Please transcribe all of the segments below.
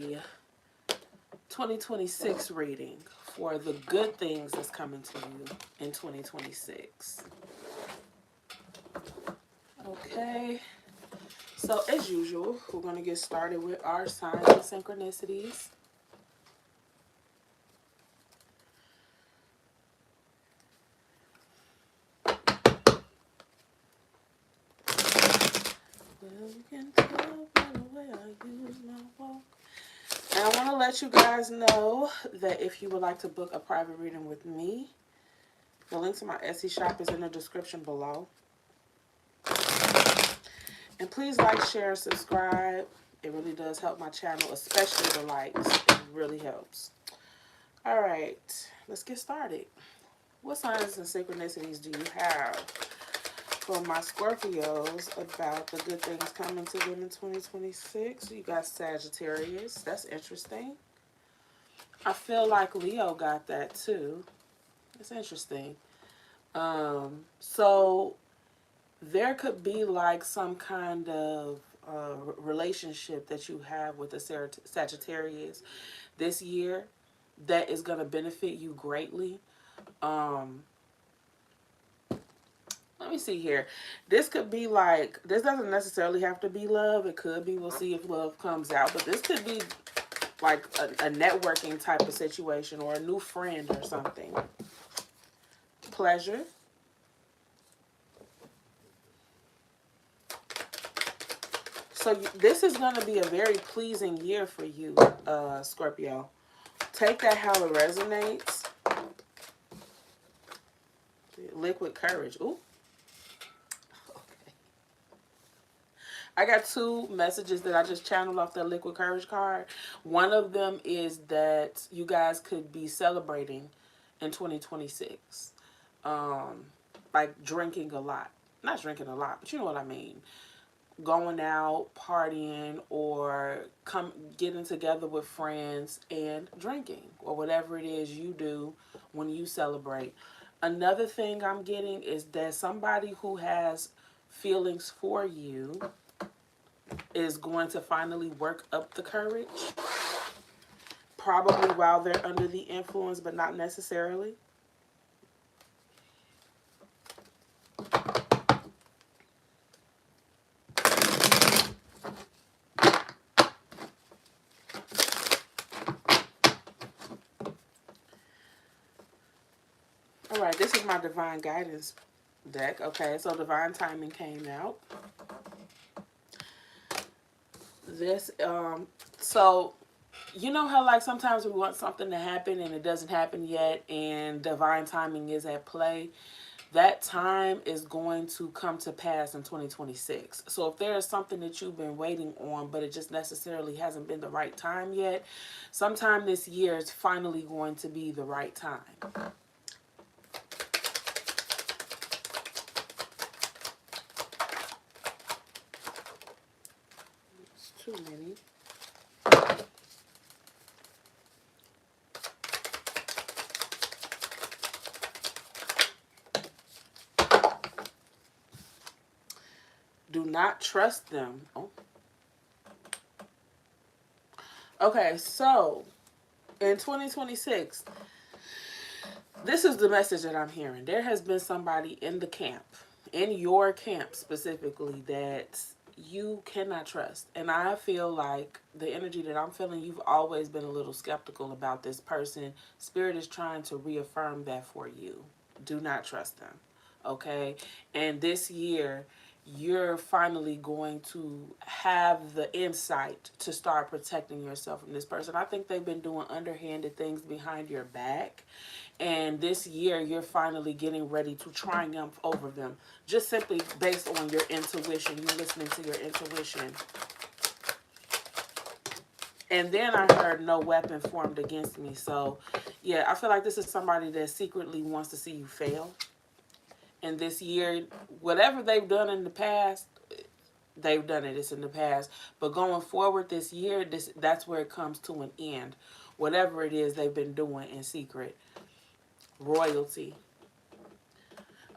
2026 reading for the good things that's coming to you in 2026. Okay, so as usual, we're going to get started with our signs and synchronicities. Well, you can tell by the way I use my walk. And I want to let you guys know that if you would like to book a private reading with me, the link to my Etsy shop is in the description below. And please like, share, and subscribe. It really does help my channel, especially the likes. It really helps. All right, let's get started. What signs and synchronicities do you have for my Scorpios about the good things coming to them in 2026? You got Sagittarius. That's interesting. I feel like Leo got that too. It's interesting. So there could be like some kind of relationship that you have with a Sagittarius this year that is going to benefit you greatly. Let me see here. This could be like, this doesn't necessarily have to be love. It could be, we'll see if love comes out. But this could be like a networking type of situation or a new friend or something. Pleasure. So this is going to be a very pleasing year for you, Scorpio. Take that how it resonates. Liquid courage. Ooh. Okay. I got two messages that I just channeled off the liquid courage card. One of them is that you guys could be celebrating in 2026. Like drinking a lot. Not drinking a lot, but you know what I mean. Going out, partying, or getting together with friends and drinking, or whatever it is you do when you celebrate. Another thing I'm getting is that somebody who has feelings for you is going to finally work up the courage, probably while they're under the influence, but not necessarily. All right, this is my divine guidance deck. Okay, so divine timing came out. This, so you know how like sometimes we want something to happen and it doesn't happen yet and divine timing is at play? That time is going to come to pass in 2026. So if there is something that you've been waiting on, but it just necessarily hasn't been the right time yet, sometime this year is finally going to be the right time. It's too many. Do not trust them. Oh. Okay, so in 2026, this is the message that I'm hearing. There has been somebody in the camp, in your camp specifically, that you cannot trust. And I feel like the energy that I'm feeling, you've always been a little skeptical about this person. Spirit is trying to reaffirm that for you. Do not trust them. Okay? And this year, you're finally going to have the insight to start protecting yourself from this person. I think they've been doing underhanded things behind your back. And this year, you're finally getting ready to triumph over them. Just simply based on your intuition, you listening to your intuition. And then I heard no weapon formed against me. So, yeah, I feel like this is somebody that secretly wants to see you fail. And this year, whatever they've done in the past, they've done it. It's in the past. But going forward this year, that's where it comes to an end. Whatever it is they've been doing in secret. Royalty.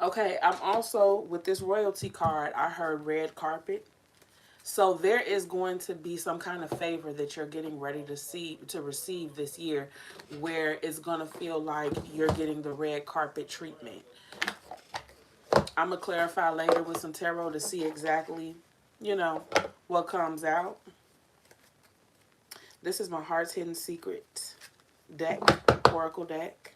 Okay, I'm also, with this royalty card, I heard red carpet. So there is going to be some kind of favor that you're getting ready to receive this year, where it's going to feel like you're getting the red carpet treatment. I'm going to clarify later with some tarot to see exactly, what comes out. This is my Heart's Hidden Secret deck, Oracle deck.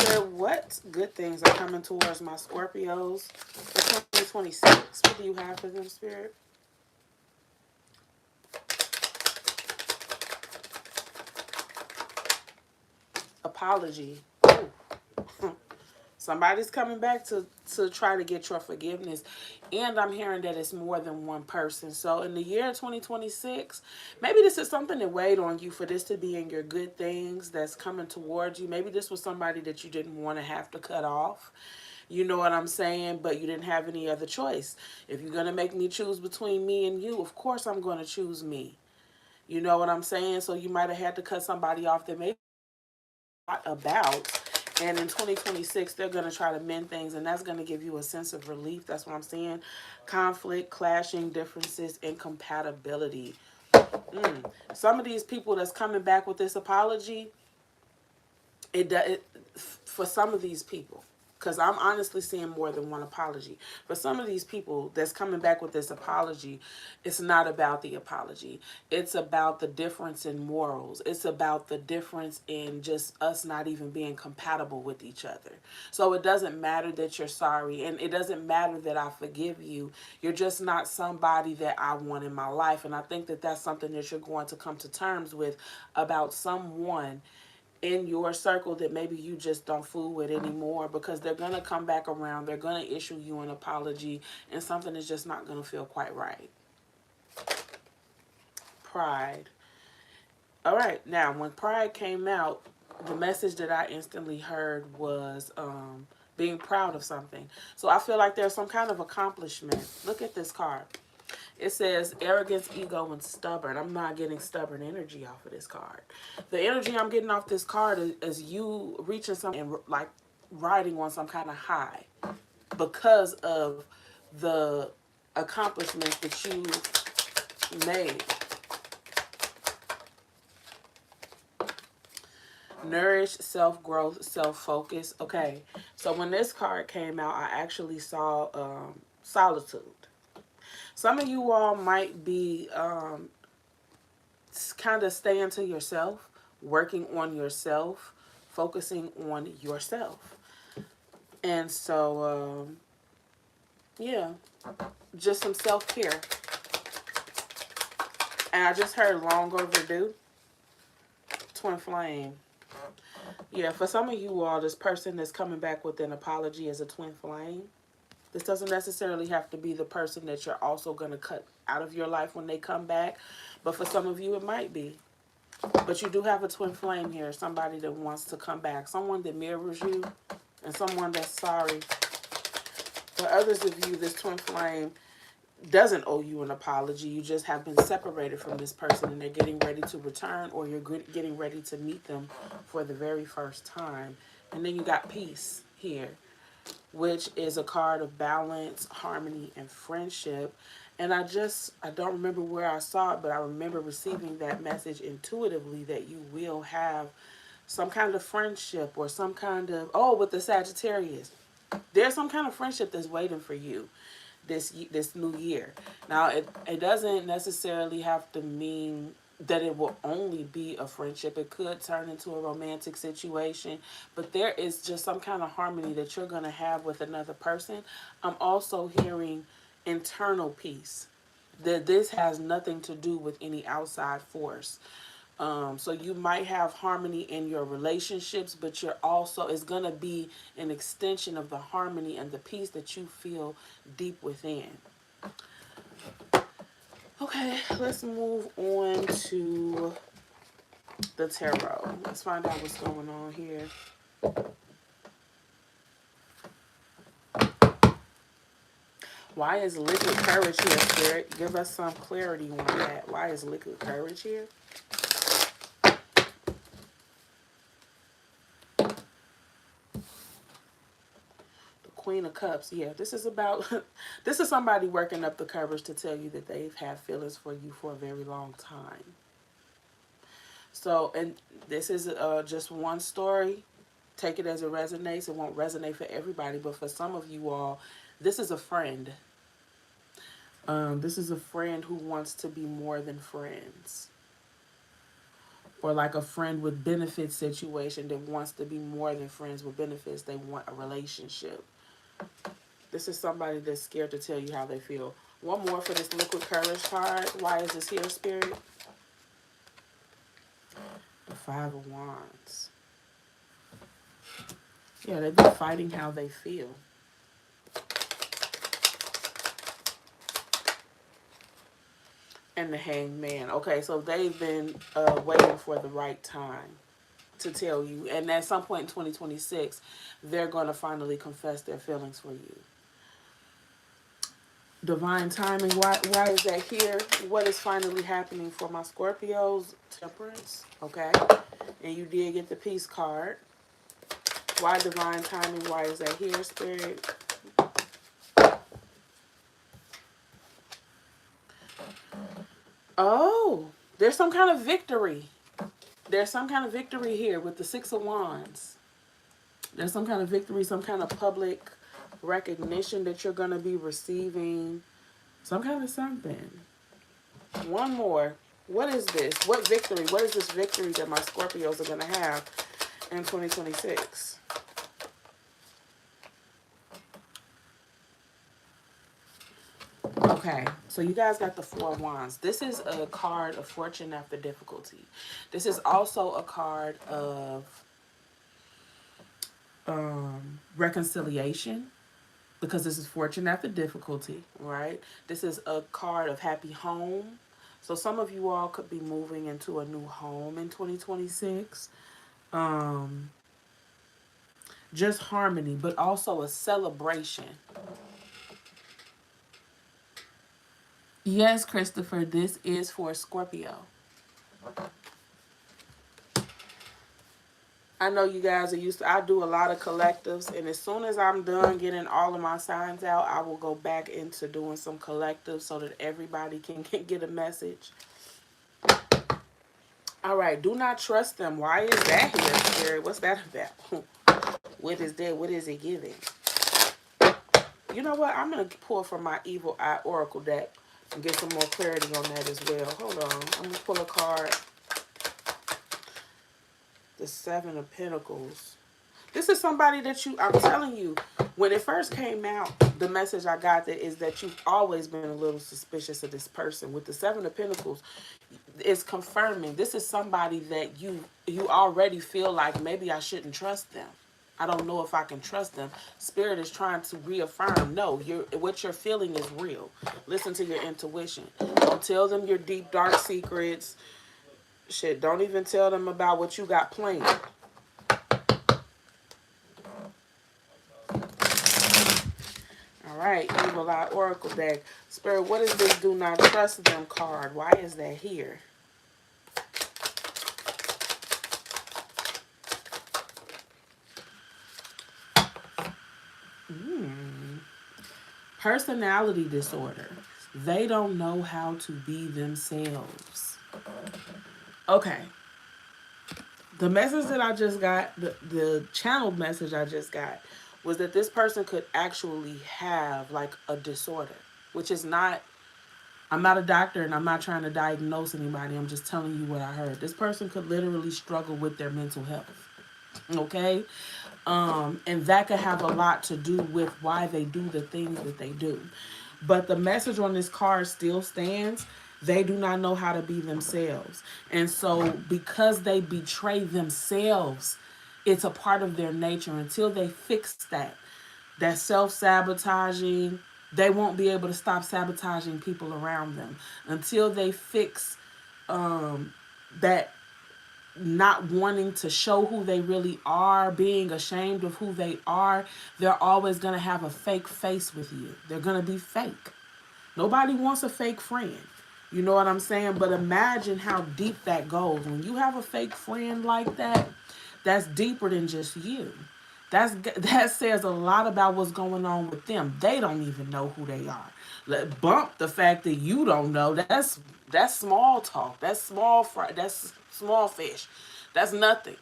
So what good things are coming towards my Scorpios for 2026? What do you have for them, Spirit? Apology. Ooh. Somebody's coming back to try to get your forgiveness. And I'm hearing that it's more than one person. So in the year 2026, maybe this is something that weighed on you for this to be in your good things that's coming towards you. Maybe this was somebody that you didn't want to have to cut off. You know what I'm saying? But you didn't have any other choice. If you're going to make me choose between me and you, of course I'm going to choose me. You know what I'm saying? So you might have had to cut somebody off that maybe not about. And in 2026, they're going to try to mend things, and that's going to give you a sense of relief. That's what I'm saying. Conflict, clashing, differences, incompatibility. Some of these people that's coming back with this apology, for some of these people, because I'm honestly seeing more than one apology. For some of these people that's coming back with this apology, it's not about the apology. It's about the difference in morals. It's about the difference in just us not even being compatible with each other. So it doesn't matter that you're sorry, and it doesn't matter that I forgive you. You're just not somebody that I want in my life. And I think that that's something that you're going to come to terms with about someone in your circle that maybe you just don't fool with anymore, because they're going to come back around. They're going to issue you an apology, and something is just not going to feel quite right. Pride. All right. Now, when pride came out, the message that I instantly heard was being proud of something. So I feel like there's some kind of accomplishment. Look at this card. It says arrogance, ego, and stubborn. I'm not getting stubborn energy off of this card. The energy I'm getting off this card is you reaching something and like riding on some kind of high because of the accomplishments that you made. Nourish, self-growth, self-focus. Okay, so when this card came out, I actually saw solitude. Some of you all might be kind of staying to yourself, working on yourself, focusing on yourself. And so, yeah, just some self-care. And I just heard long overdue. Twin flame. Yeah, for some of you all, this person that's coming back with an apology is a twin flame. This doesn't necessarily have to be the person that you're also going to cut out of your life when they come back. But for some of you, it might be. But you do have a twin flame here. Somebody that wants to come back. Someone that mirrors you. And someone that's sorry. For others of you, this twin flame doesn't owe you an apology. You just have been separated from this person and they're getting ready to return, or you're getting ready to meet them for the very first time. And then you got peace here, which is a card of balance, harmony, and friendship. And I don't remember where I saw it, but I remember receiving that message intuitively that you will have some kind of friendship or some kind of, with the Sagittarius. There's some kind of friendship that's waiting for you this new year. Now, it doesn't necessarily have to mean that it will only be a friendship. It could turn into a romantic situation, but there is just some kind of harmony that you're going to have with another person. I'm also hearing internal peace, that this has nothing to do with any outside force. So you might have harmony in your relationships, but it's going to be an extension of the harmony and the peace that you feel deep within. Okay, let's move on to the tarot. Let's find out what's going on here. Why is liquid courage here, Spirit? Give us some clarity on that. Why is liquid courage here? Queen of Cups. Yeah, this is about, this is somebody working up the courage to tell you that they've had feelings for you for a very long time. So, and this is just one story. Take it as it resonates. It won't resonate for everybody, but for some of you all, this is a friend. This is a friend who wants to be more than friends. Or like a friend with benefits situation that wants to be more than friends with benefits. They want a relationship. This is somebody that's scared to tell you how they feel. One more for this liquid courage card. Why is this here, Spirit? The Five of Wands. Yeah, they've been fighting how they feel. And the Hanged Man. Okay, so they've been waiting for the right time to tell you. And at some point in 2026, they're going to finally confess their feelings for you. Divine timing. Why is that here? What is finally happening for my Scorpios? Temperance. Okay. And you did get the Peace card. Why divine timing? Why is that here, Spirit? Oh, there's some kind of victory. There's some kind of victory here with the Six of Wands. There's some kind of victory, some kind of public recognition that you're going to be receiving. Some kind of something. One more. What is this? What victory? What is this victory that my Scorpios are going to have in 2026? Okay, so you guys got the Four of Wands. This is a card of fortune after difficulty. This is also a card of reconciliation, because this is fortune after difficulty, right? This is a card of happy home. So some of you all could be moving into a new home in 2026. Just harmony, but also a celebration. Yes, Christopher, this is for Scorpio. I know you guys are used to, I do a lot of collectives, and as soon as I'm done getting all of my signs out, I will go back into doing some collectives so that everybody can get a message. All right, do not trust them. Why is that here, Spirit? What's that about? What is that? What is it giving? You know what? I'm going to pull from my Evil Eye Oracle deck and get some more clarity on that as well. Hold on. I'm going to pull a card. The Seven of Pentacles. This is somebody that I'm telling you, when it first came out, the message I got that is that you've always been a little suspicious of this person. With the Seven of Pentacles, it's confirming this is somebody that you already feel like maybe I shouldn't trust them. I don't know if I can trust them. Spirit is trying to reaffirm, no, what you're feeling is real. Listen to your intuition. Don't tell them your deep, dark secrets. Shit, don't even tell them about what you got planned. All right, Evil Eye Oracle deck. Spirit, what is this do not trust them card? Why is that here? Personality disorder. They don't know how to be themselves. Okay. The message that I just got, the channeled message I just got, was that this person could actually have like a disorder, which is not, I'm not a doctor and I'm not trying to diagnose anybody. I'm just telling you what I heard. This person could literally struggle with their mental health. Okay? And that could have a lot to do with why they do the things that they do. But the message on this card still stands. They do not know how to be themselves. And so because they betray themselves, it's a part of their nature. Until they fix that self-sabotaging, they won't be able to stop sabotaging people around them. Until they fix that not wanting to show who they really are, being ashamed of who they are, they're always going to have a fake face with you. They're going to be fake. Nobody wants a fake friend. You know what I'm saying? But imagine how deep that goes. When you have a fake friend like that, that's deeper than just you. That says a lot about what's going on with them. They don't even know who they are. Bump the fact that you don't know. That's small talk. That's small fry. That's small fish. That's nothing.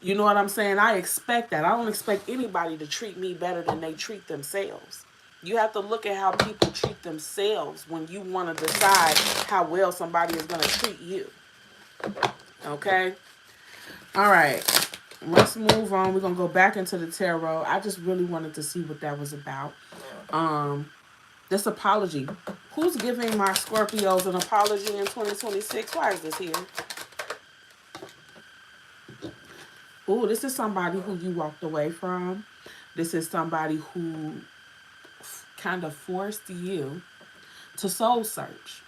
You know what I'm saying? I expect that. I don't expect anybody to treat me better than they treat themselves. You have to look at how people treat themselves when you want to decide how well somebody is going to treat you. Okay? All right. Let's move on. We're going to go back into the tarot. I just really wanted to see what that was about. This apology. Who's giving my Scorpios an apology in 2026? Why is this here? Oh, this is somebody who you walked away from. This is somebody who kind of forced you to soul search.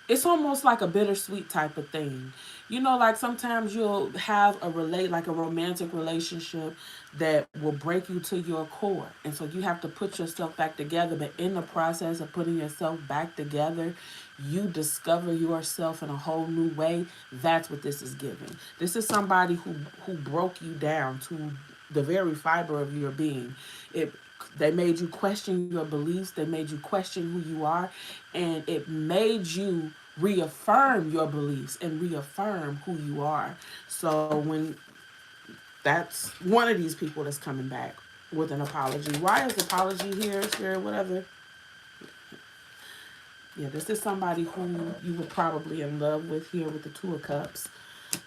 It's almost like a bittersweet type of thing. You know, like sometimes you'll have like a romantic relationship that will break you to your core. And so you have to put yourself back together. But in the process of putting yourself back together, you discover yourself in a whole new way. That's what this is giving. This is somebody who broke you down to the very fiber of your being. They made you question your beliefs. They made you question who you are. And it made you reaffirm your beliefs and reaffirm who you are. So when that's one of these people that's coming back with an apology. Why is apology here, Spirit, whatever? Yeah, this is somebody who you were probably in love with here with the Two of Cups.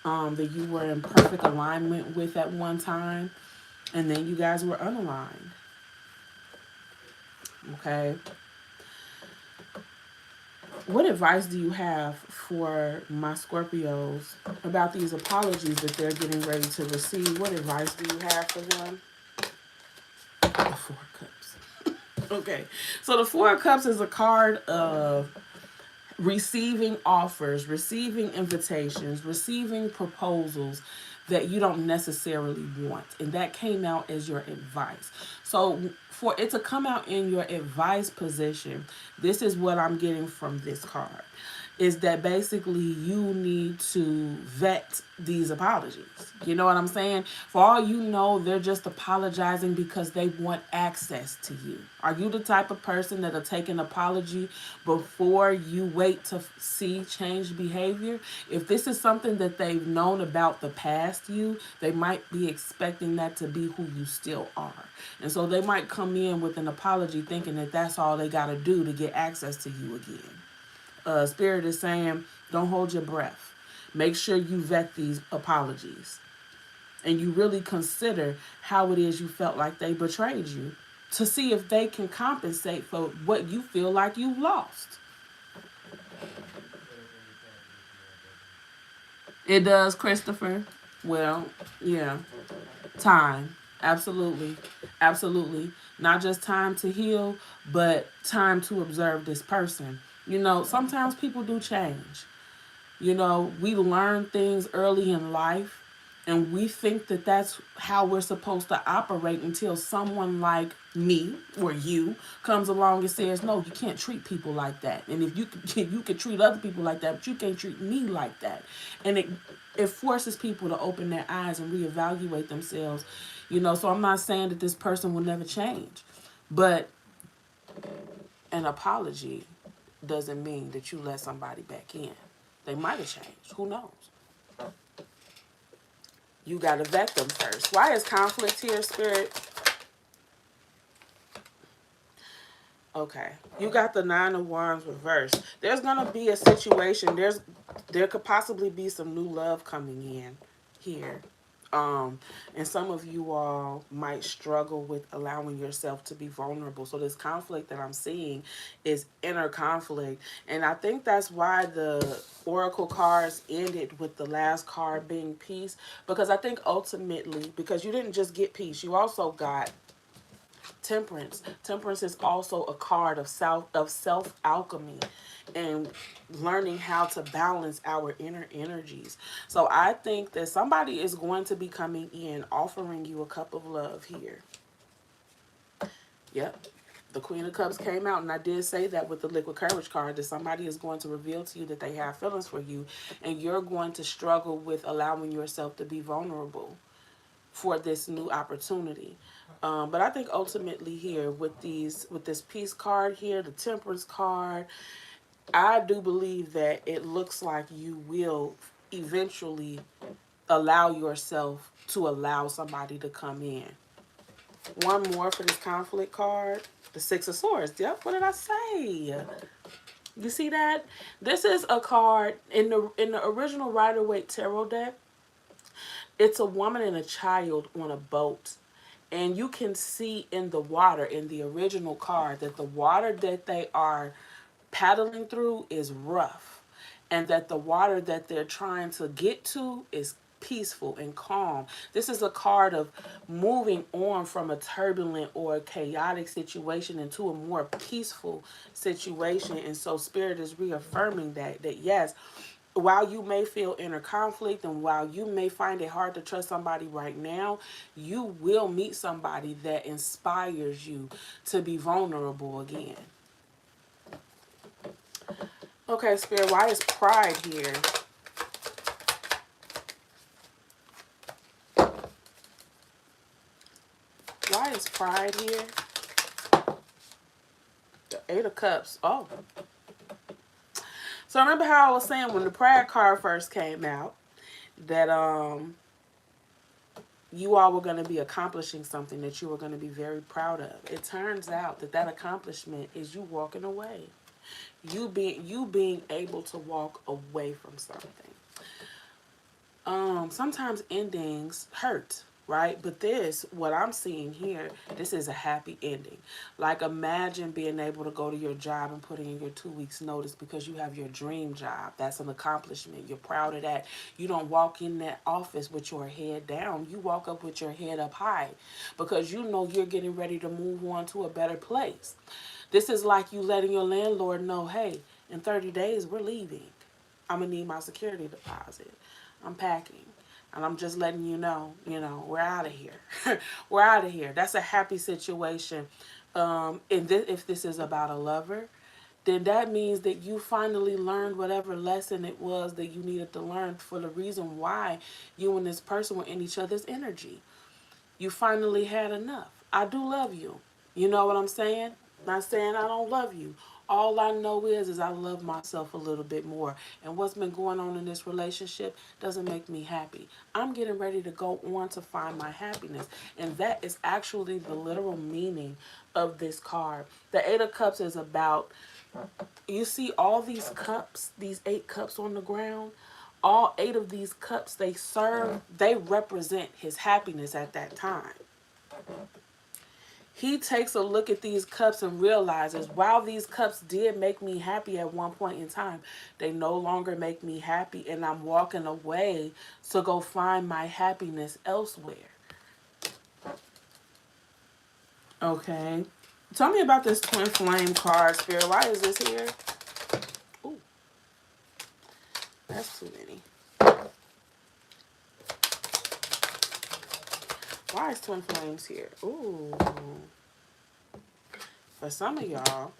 That you were in perfect alignment with at one time. And then you guys were unaligned. Okay. What advice do you have for my Scorpios about these apologies that they're getting ready to receive? What advice do you have for them? The Four of Cups. Okay. So the Four of Cups is a card of receiving offers, receiving invitations, receiving proposals that you don't necessarily want. And that came out as your advice. So for it to come out in your advice position, this is what I'm getting from this card. Is that basically you need to vet these apologies. You know what I'm saying? For all you know, they're just apologizing because they want access to you. Are you the type of person that'll take an apology before you wait to see changed behavior? If this is something that they've known about the past you, they might be expecting that to be who you still are. And so they might come in with an apology thinking that that's all they got to do to get access to you again. Spirit is saying, don't hold your breath. Make sure you vet these apologies. And you really consider how it is you felt like they betrayed you to see if they can compensate for what you feel like you've lost. It does, Christopher. Well, yeah. Time. Absolutely. Absolutely. Not just time to heal, but time to observe this person. You know, sometimes people do change. You know, we learn things early in life and we think that that's how we're supposed to operate until someone like me or you comes along and says, no, you can't treat people like that. And if you you can treat other people like that, but you can't treat me like that. And it forces people to open their eyes and reevaluate themselves. You know, so I'm not saying that this person will never change. But an apology doesn't mean that you let somebody back in. They might have changed. Who knows? You got to vet them first. Why is conflict here, Spirit? Okay. You got the Nine of Wands reversed. There's going to be a situation. There could possibly be some new love coming in here. And some of you all might struggle with allowing yourself to be vulnerable. So this conflict that I'm seeing is inner conflict. And I think that's why the Oracle cards ended with the last card being peace. Because I think ultimately, because you didn't just get peace, you also got Temperance. Temperance is also a card of self alchemy and learning how to balance our inner energies. So I think that somebody is going to be coming in offering you a cup of love here. Yep. The Queen of Cups came out, and I did say that with the Liquid Courage card, that somebody is going to reveal to you that they have feelings for you, and you're going to struggle with allowing yourself to be vulnerable for this new opportunity. But I think ultimately here with this peace card here, the temperance card, I do believe that it looks like you will eventually allow yourself to allow somebody to come in. One more for this conflict card. The Six of Swords. Yep, what did I say? You see that? This is a card in the original Rider-Waite Tarot deck. It's a woman and a child on a boat. And you can see in the water, in the original card, that the water that they are paddling through is rough. And that the water that they're trying to get to is peaceful and calm. This is a card of moving on from a turbulent or a chaotic situation into a more peaceful situation. And so Spirit is reaffirming that yes, while you may feel inner conflict and while you may find it hard to trust somebody right now, you will meet somebody that inspires you to be vulnerable again. Okay, Spirit, why is pride here? Why is pride here? The Eight of Cups. Oh. So remember how I was saying when the pride card first came out that you all were going to be accomplishing something that you were going to be very proud of. It turns out that accomplishment is you walking away. You being able to walk away from something. Sometimes endings hurt, right? But what I'm seeing here, this is a happy ending. Like imagine being able to go to your job and put in your 2 weeks notice because you have your dream job. That's an accomplishment. You're proud of that. You don't walk in that office with your head down. You walk up with your head up high because you know you're getting ready to move on to a better place. This is like you letting your landlord know, hey, in 30 days, we're leaving. I'm going to need my security deposit. I'm packing. And I'm just letting you know, we're out of here. We're out of here. That's a happy situation. And if this is about a lover, then that means that you finally learned whatever lesson it was that you needed to learn for the reason why you and this person were in each other's energy. You finally had enough. I do love you. You know what I'm saying? Not saying I don't love you. All I know is I love myself a little bit more. And what's been going on in this relationship doesn't make me happy. I'm getting ready to go on to find my happiness. And that is actually the literal meaning of this card. The Eight of Cups is about, you see all these cups, these 8 cups on the ground. All 8 of these cups they represent his happiness at that time. He takes a look at these cups and realizes, while these cups did make me happy at one point in time, they no longer make me happy, and I'm walking away to go find my happiness elsewhere. Okay. Tell me about this Twin Flame card, Spirit. Why is this here? Ooh. That's too many. Why is Twin Flames here? Ooh. For some of y'all,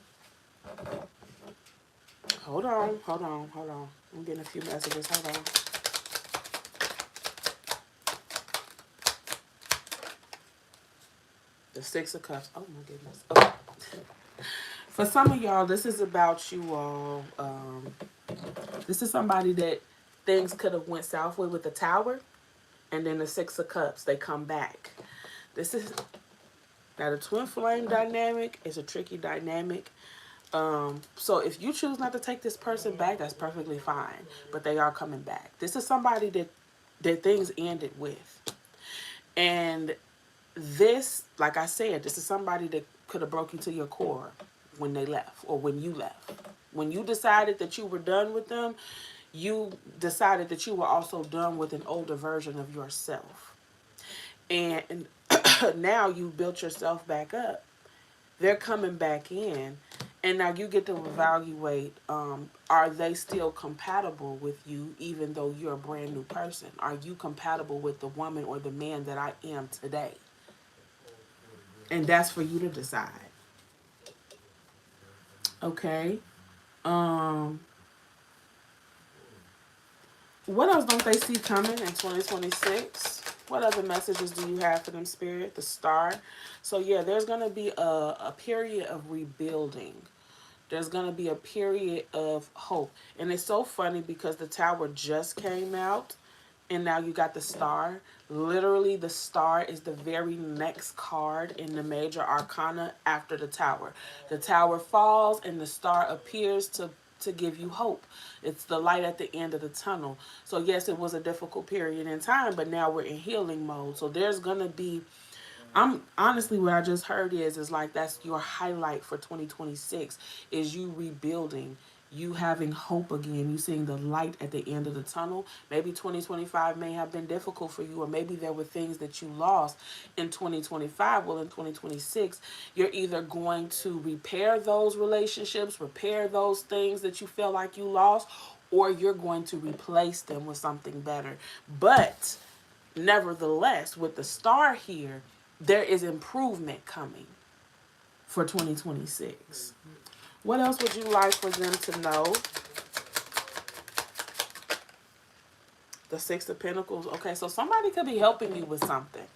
hold on. I'm getting a few messages. Hold on. The Six of Cups. Oh my goodness. Okay. For some of y'all, this is about you all. This is somebody that things could have went south with the Tower. And then the Six of Cups, they come back. Now the Twin Flame dynamic is a tricky dynamic. So if you choose not to take this person back, that's perfectly fine. But they are coming back. This is somebody that things ended with. And this, like I said, this is somebody that could have broke you to your core when they left or when you left. When you decided that you were done with them, you decided that you were also done with an older version of yourself. And now you built yourself back up. They're coming back in. And now you get to evaluate, are they still compatible with you even though you're a brand new person? Are you compatible with the woman or the man that I am today? And that's for you to decide. Okay. What else don't they see coming in 2026? What other messages do you have for them, Spirit? The Star. So yeah, there's gonna be a period of rebuilding. There's gonna be a period of hope, and it's so funny because the Tower just came out, and now you got the Star. Literally, the Star is the very next card in the major arcana after the Tower. The Tower falls, and the Star appears to give you hope. It's the light at the end of the tunnel. So yes, it was a difficult period in time, but now we're in healing mode. So there's gonna be, I'm honestly, what I just heard is like that's your highlight for 2026 is you rebuilding, you having hope again, you seeing the light at the end of the tunnel. Maybe 2025 may have been difficult for you, or maybe there were things that you lost in 2025. Well, in 2026, you're either going to repair those relationships, repair those things that you feel like you lost, or you're going to replace them with something better. But nevertheless, with the Star here, there is improvement coming for 2026. What else would you like for them to know? The Six of Pentacles. Okay, so somebody could be helping you with something.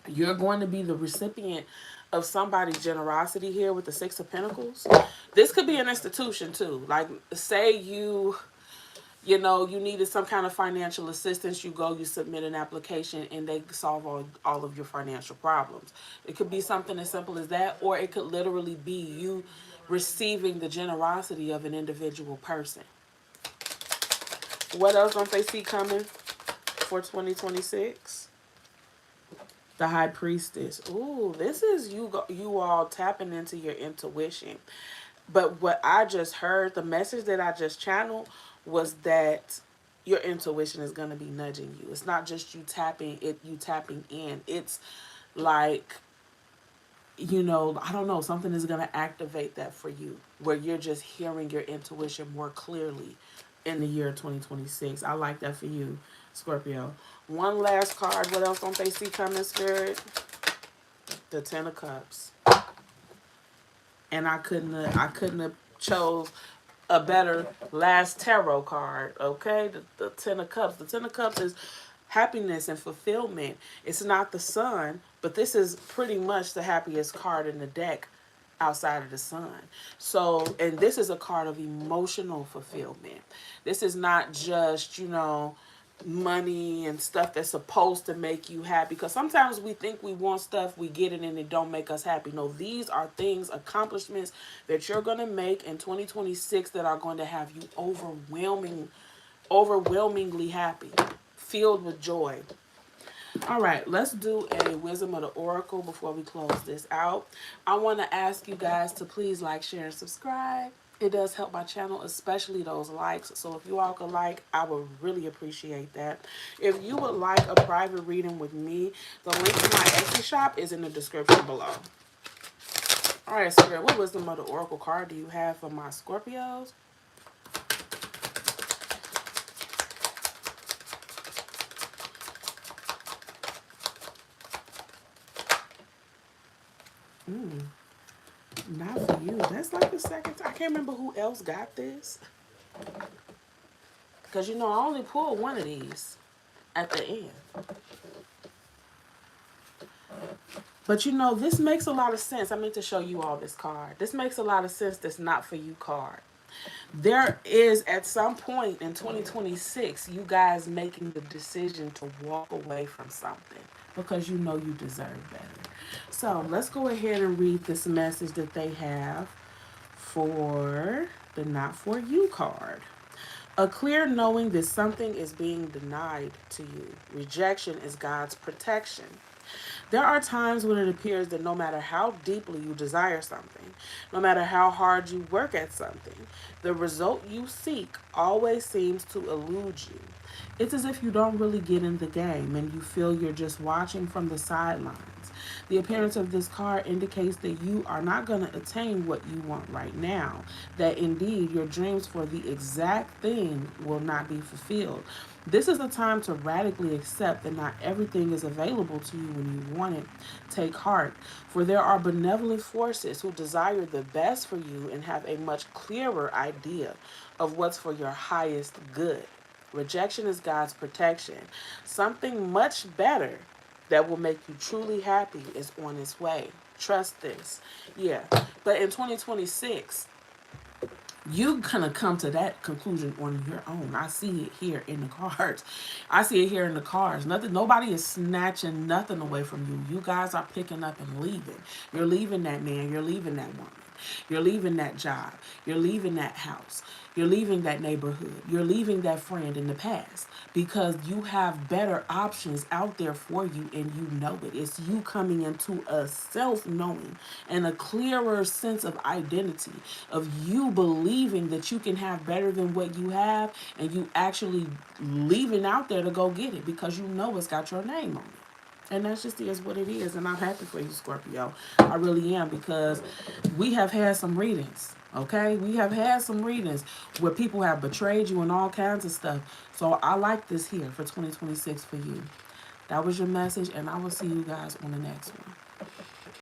You're going to be the recipient of somebody's generosity here with the Six of Pentacles. This could be an institution too. Like, say you know, you needed some kind of financial assistance, you go, you submit an application, and they solve all of your financial problems. It could be something as simple as that, or it could literally be you receiving the generosity of an individual person. What else don't they see coming for 2026? The High Priestess. Ooh, this is you all tapping into your intuition. But what I just heard, the message that I just channeled was that your intuition is going to be nudging you. It's not just you tapping in. It's like, you know, I don't know, something is going to activate that for you where you're just hearing your intuition more clearly in the year 2026. I like that for you, Scorpio. One last card. What else don't they see coming, Spirit? The Ten of Cups. And I couldn't have chose a better last tarot card. Okay, the Ten of Cups. The Ten of Cups is happiness and fulfillment. It's not the Sun, but this is pretty much the happiest card in the deck outside of the Sun. So, and this is a card of emotional fulfillment. This is not just, you know, money and stuff that's supposed to make you happy, because sometimes we think we want stuff, we get it, and it don't make us happy. No, these are things, accomplishments that you're going to make in 2026 that are going to have you overwhelmingly happy, filled with joy. All right, let's do a Wisdom of the Oracle before we close this out. I want to ask you guys to please like, share, and subscribe. It does help my channel, especially those likes. So if you all could like, I would really appreciate that. If you would like a private reading with me, the link to my Etsy shop is in the description below. All right, Spirit, what Wisdom of the Oracle card do you have for my Scorpios? Not for you. That's like the second time. I can't remember who else got this. Because, you know, I only pulled one of these at the end. But, you know, this makes a lot of sense. I meant to show you all this card. This makes a lot of sense, this not for you card. There is, at some point in 2026, you guys making the decision to walk away from something because you know you deserve better. So let's go ahead and read this message that they have for the not for you card. A clear knowing that something is being denied to you. Rejection is God's protection. There are times when it appears that no matter how deeply you desire something, no matter how hard you work at something, the result you seek always seems to elude you. It's as if you don't really get in the game and you feel you're just watching from the sidelines. The appearance of this card indicates that you are not going to attain what you want right now, that indeed your dreams for the exact thing will not be fulfilled. This is a time to radically accept that not everything is available to you when you want it. Take heart, for there are benevolent forces who desire the best for you and have a much clearer idea of what's for your highest good. Rejection is God's protection. Something much better that will make you truly happy is on its way. Trust this. Yeah. But in 2026, you're gonna come to that conclusion on your own. I see it here in the cards. I see it here in the cards. Nothing, nobody is snatching nothing away from you. You guys are picking up and leaving. You're leaving that man. You're leaving that woman. You're leaving that job. You're leaving that house. You're leaving that neighborhood. You're leaving that friend in the past because you have better options out there for you and you know it. It's you coming into a self knowing and a clearer sense of identity, of you believing that you can have better than what you have and you actually leaving out there to go get it because you know it's got your name on it. And that's just is what it is. And I'm happy for you, Scorpio. I really am because we have had some readings. Okay? We have had some readings where people have betrayed you and all kinds of stuff. So I like this here for 2026 for you. That was your message, and I will see you guys on the next one.